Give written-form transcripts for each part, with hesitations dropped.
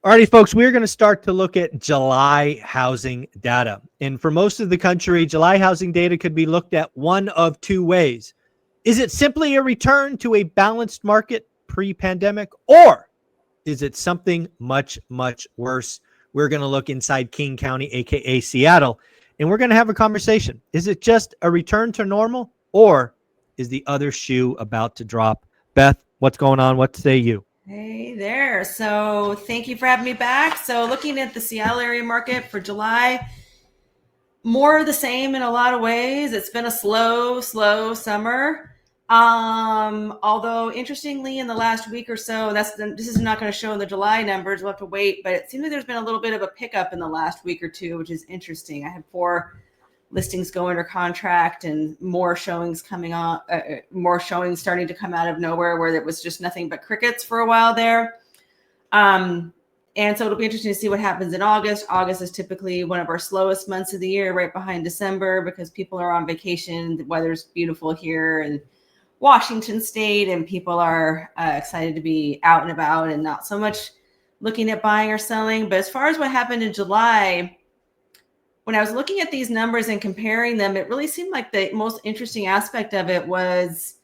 Alrighty, folks, we're going to start to look at July housing data. And for most of the country, July housing data could be looked at one of two ways. Is it simply a return to a balanced market pre-pandemic, or is it something much, much worse? We're going to look inside King County, aka Seattle, and we're going to have a conversation. Is it just a return to normal, or is the other shoe about to drop? Beth, what's going on? What say you? Hey there. So thank you for having me back. So looking at the Seattle area market for July, more of the same in a lot of ways. It's been a slow summer. Although interestingly, in the last week or so, this is not going to show in the July numbers. We'll have to wait, but it seems like there's been a little bit of a pickup in the last week or two, which is interesting. I had 4 listings go under contract and more showings coming on, more showings starting to come out of nowhere where it was just nothing but crickets for a while there. And so it'll be interesting to see what happens in August. August is typically one of our slowest months of the year, right behind December, because people are on vacation. The weather's beautiful here in Washington State, and people are excited to be out and about and not so much looking at buying or selling. But as far as what happened in July, when I was looking at these numbers and comparing them, it really seemed like the most interesting aspect of it was,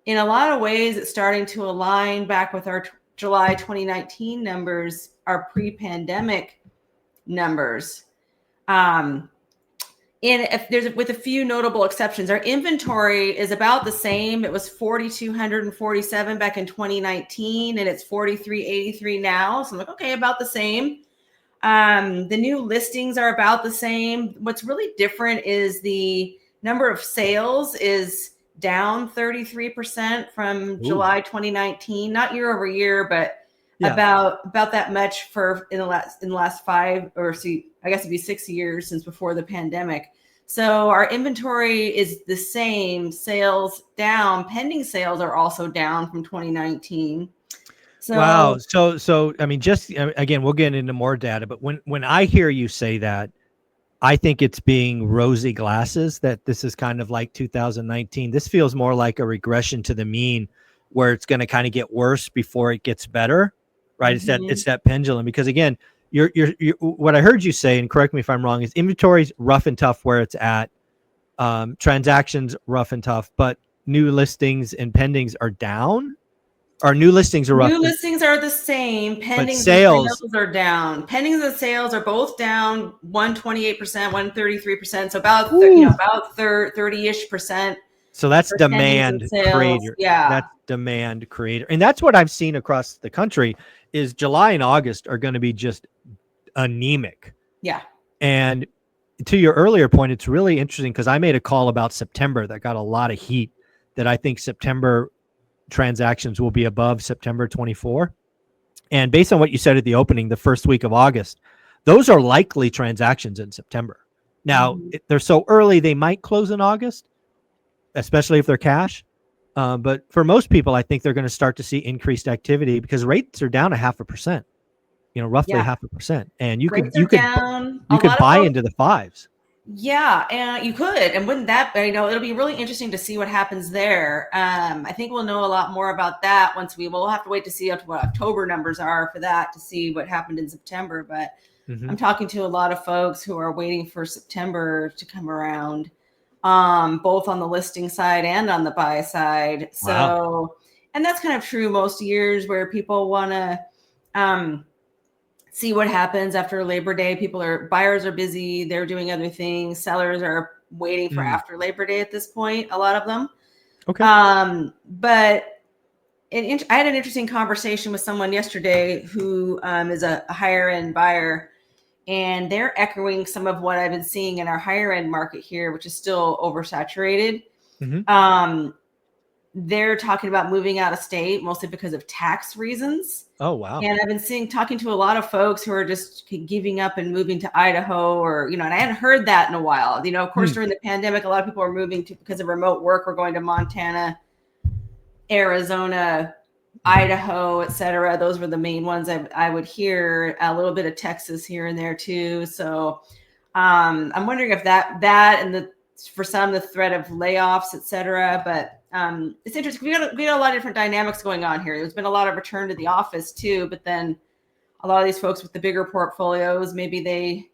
in a lot of ways, it's starting to align back with our July 2019 numbers, our pre-pandemic numbers. With a few notable exceptions. Our inventory is about the same. It was 4,247 back in 2019, and it's 4,383 now. So I'm like, okay, about the same. The new listings are about the same. What's really different is the number of sales is down 33% from July 2019, not year over year, but about that much in the last 5, or I guess it'd be 6 years since before the pandemic. So our inventory is the same, sales down, pending sales are also down from 2019. So, wow. So I mean, just again, we'll get into more data, but when I hear you say that, I think it's being rosy glasses, that this is kind of like 2019. This feels more like a regression to the mean, where it's going to kind of get worse before it gets better, right? Mm-hmm. It's that pendulum, because again, you're what I heard you say, and correct me if I'm wrong, is inventory's rough and tough where it's at. Transactions rough and tough, but new listings and pendings are down. Our new listings are rough. New listings are the same. Pendings and sales are down. Pendings and sales are both down 128%, 133%. So about 30-ish%. So that's demand creator. Yeah, that's demand creator, and that's what I've seen across the country. Is July and August are going to be just anemic. Yeah. And to your earlier point, it's really interesting because I made a call about September that got a lot of heat. That I think September transactions will be above September 24. And based on what you said at the opening, the first week of August, those are likely transactions in September. Now, they're so early, they might close in August, especially if they're cash. But for most people, I think they're going to start to see increased activity because rates are down 0.5%, roughly 0.5%. And you could buy into the 5s. Yeah, and you could, and wouldn't that, it'll be really interesting to see what happens there. I think we'll know a lot more about that we'll have to wait to see what October numbers are for that to see what happened in September. But I'm talking to a lot of folks who are waiting for September to come around, both on the listing side and on the buy side. So, and that's kind of true most years where people want to, see what happens after Labor Day. Buyers are busy. They're doing other things. Sellers are waiting for after Labor Day at this point, a lot of them. Okay. But I had an interesting conversation with someone yesterday who is a higher end buyer, and they're echoing some of what I've been seeing in our higher end market here, which is still oversaturated. They're talking about moving out of state, mostly because of tax reasons. Oh, wow. And I've been talking to a lot of folks who are just giving up and moving to Idaho, or, and I hadn't heard that in a while. Of course, during the pandemic, a lot of people are moving because of remote work. We're going to Montana, Arizona, Idaho, et cetera. Those were the main ones I would hear. A little bit of Texas here and there too. So I'm wondering if that and for some, the threat of layoffs, et cetera. But it's interesting. We got a lot of different dynamics going on here. There's been a lot of return to the office too, but then a lot of these folks with the bigger portfolios, maybe they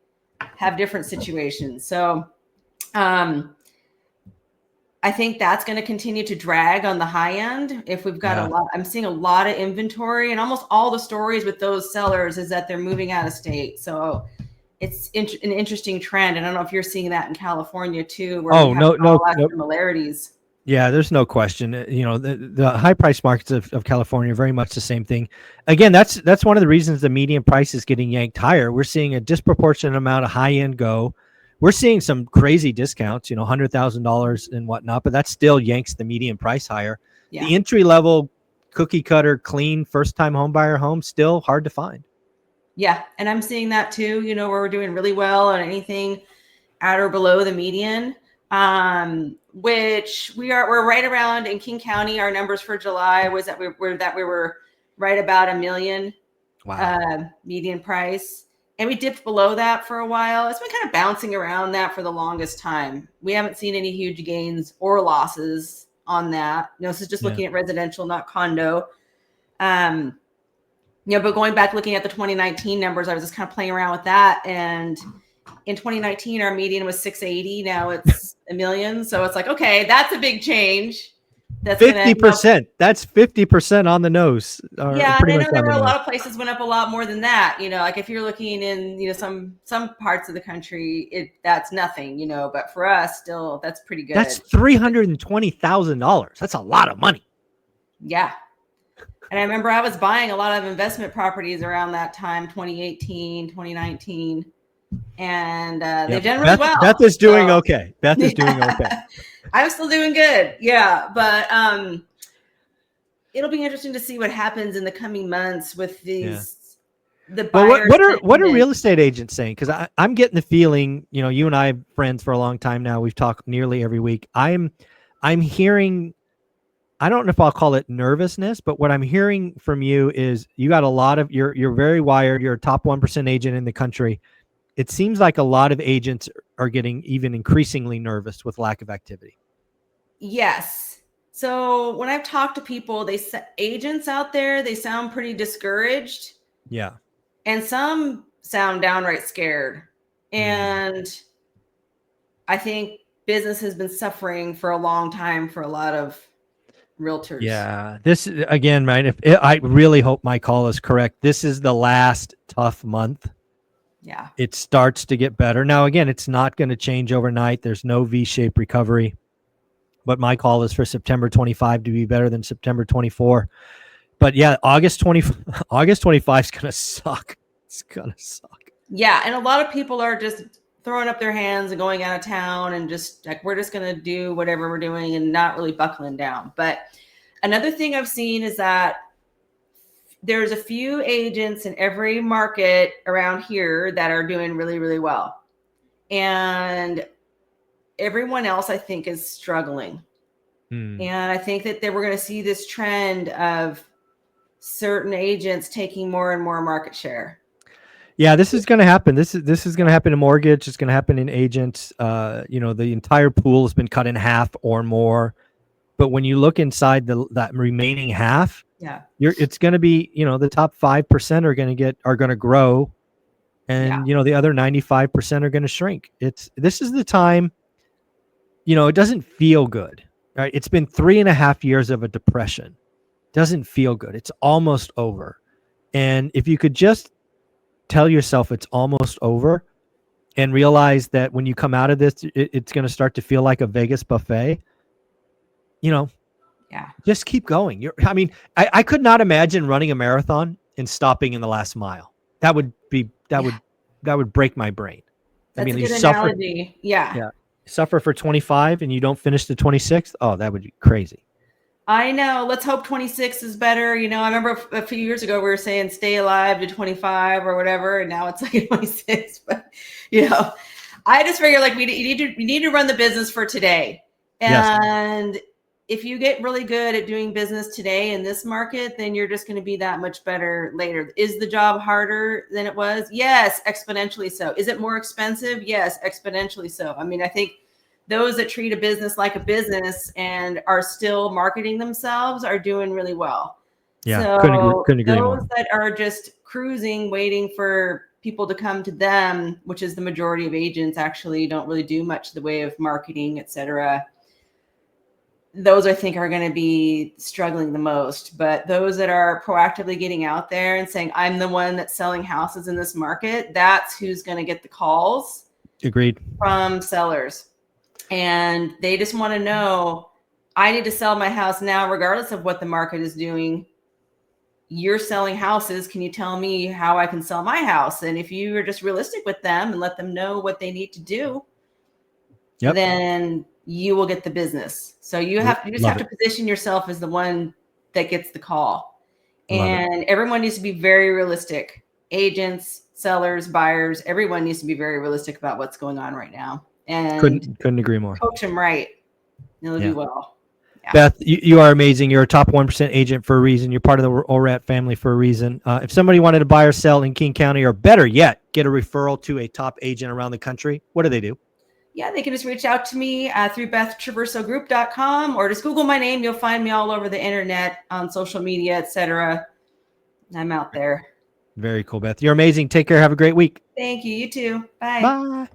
have different situations. So I think that's going to continue to drag on the high end. If we've got a lot, I'm seeing a lot of inventory, and almost all the stories with those sellers is that they're moving out of state. So it's an interesting trend. And I don't know if you're seeing that in California too, where we have a lot of similarities. Yeah, there's no question. The high price markets of California are very much the same thing. Again, that's one of the reasons the median price is getting yanked higher. We're seeing a disproportionate amount of high end go. We're seeing some crazy discounts, $100,000 and whatnot, but that still yanks the median price higher. Yeah. The entry level cookie cutter, clean first time home buyer home still hard to find. Yeah, and I'm seeing that too. Where we're doing really well on anything at or below the median. Which we're right around in King County. Our numbers for July was that we were right about $1 million median price, and we dipped below that for a while. It's been kind of bouncing around that for the longest time. We haven't seen any huge gains or losses on that. This is just looking at residential, not condo. But going back looking at the 2019 numbers, I was just kind of playing around with that, and in 2019, our median was 680. Now it's $1 million. So it's like, okay, that's a big change. That's 50%. That's 50% on the nose. Yeah, and I know there were a lot of places went up a lot more than that. Like if you're looking in some parts of the country, that's nothing. But for us, still, that's pretty good. That's $320,000. That's a lot of money. Yeah. And I remember I was buying a lot of investment properties around that time, 2018, 2019. And they've done really well. Beth is doing okay. Beth is doing okay. I'm still doing good. Yeah. But it'll be interesting to see what happens in the coming months with these the buyers. Well, what are real estate agents saying? Because I'm getting the feeling, you and I are friends for a long time now. We've talked nearly every week. I'm hearing, I don't know if I'll call it nervousness, but what I'm hearing from you is you got a lot of you're very wired. You're a top 1% agent in the country. It seems like a lot of agents are getting even increasingly nervous with lack of activity. Yes. So when I've talked to people, agents out there, they sound pretty discouraged. Yeah. And some sound downright scared. And I think business has been suffering for a long time for a lot of realtors. Yeah. This again, man, I really hope my call is correct. This is the last tough month. Yeah. It starts to get better. Now, again, it's not going to change overnight. There's no V-shaped recovery. But my call is for September 25 to be better than September 24. But yeah, August 25 is going to suck. It's going to suck. Yeah. And a lot of people are just throwing up their hands and going out of town and just like, we're just going to do whatever we're doing and not really buckling down. But another thing I've seen is that there's a few agents in every market around here that are doing really, really well. And everyone else, I think, is struggling. And I think that we're going to see this trend of certain agents taking more and more market share. Yeah, this is going to happen. This is going to happen in mortgage. It's going to happen in agents. The entire pool has been cut in half or more. But when you look inside that remaining half, it's going to be, the top 5% are going to grow, and the other 95% are going to shrink. This is the time. It doesn't feel good. Right? It's been 3.5 years of a depression. Doesn't feel good. It's almost over. And if you could just tell yourself it's almost over, and realize that when you come out of this, it's going to start to feel like a Vegas buffet. Just keep going. I could not imagine running a marathon and stopping in the last mile. That would break my brain. That's a good analogy. Yeah. Suffer for 25 and you don't finish the 26th. Oh, that would be crazy. I know. Let's hope 26 is better. I remember a few years ago, we were saying stay alive to 25 or whatever. And now it's like 26, but I just figure like we need to run the business for today. And if you get really good at doing business today in this market, then you're just going to be that much better later. Is the job harder than it was? Yes, exponentially so. Is it more expensive? Yes, exponentially so. I think those that treat a business like a business and are still marketing themselves are doing really well. Yeah, so couldn't agree those more. that are just cruising, waiting for people to come to them, which is the majority of agents actually don't really do much in the way of marketing, etc. Those I think are going to be struggling the most. But those that are proactively getting out there and saying, I'm the one that's selling houses in this market, that's who's going to get the calls. Agreed. From sellers. And they just want to know, I need to sell my house now, regardless of what the market is doing. You're selling houses. Can you tell me how I can sell my house? And if you are just realistic with them and let them know what they need to do, then you will get the business. So you just have to position yourself as the one that gets the call. And everyone needs to be very realistic. Agents, sellers, buyers, everyone needs to be very realistic about what's going on right now. And couldn't agree more. Coach them right. They'll do well. Yeah. Beth, you are amazing. You're a top 1% agent for a reason. You're part of the ORAT family for a reason. If somebody wanted to buy or sell in King County, or better yet, get a referral to a top agent around the country, what do they do? Yeah, they can just reach out to me through BethTraversogroup.com, or just Google my name. You'll find me all over the internet, on social media, etc. I'm out there. Very cool, Beth. You're amazing. Take care. Have a great week. Thank you. You too. Bye. Bye.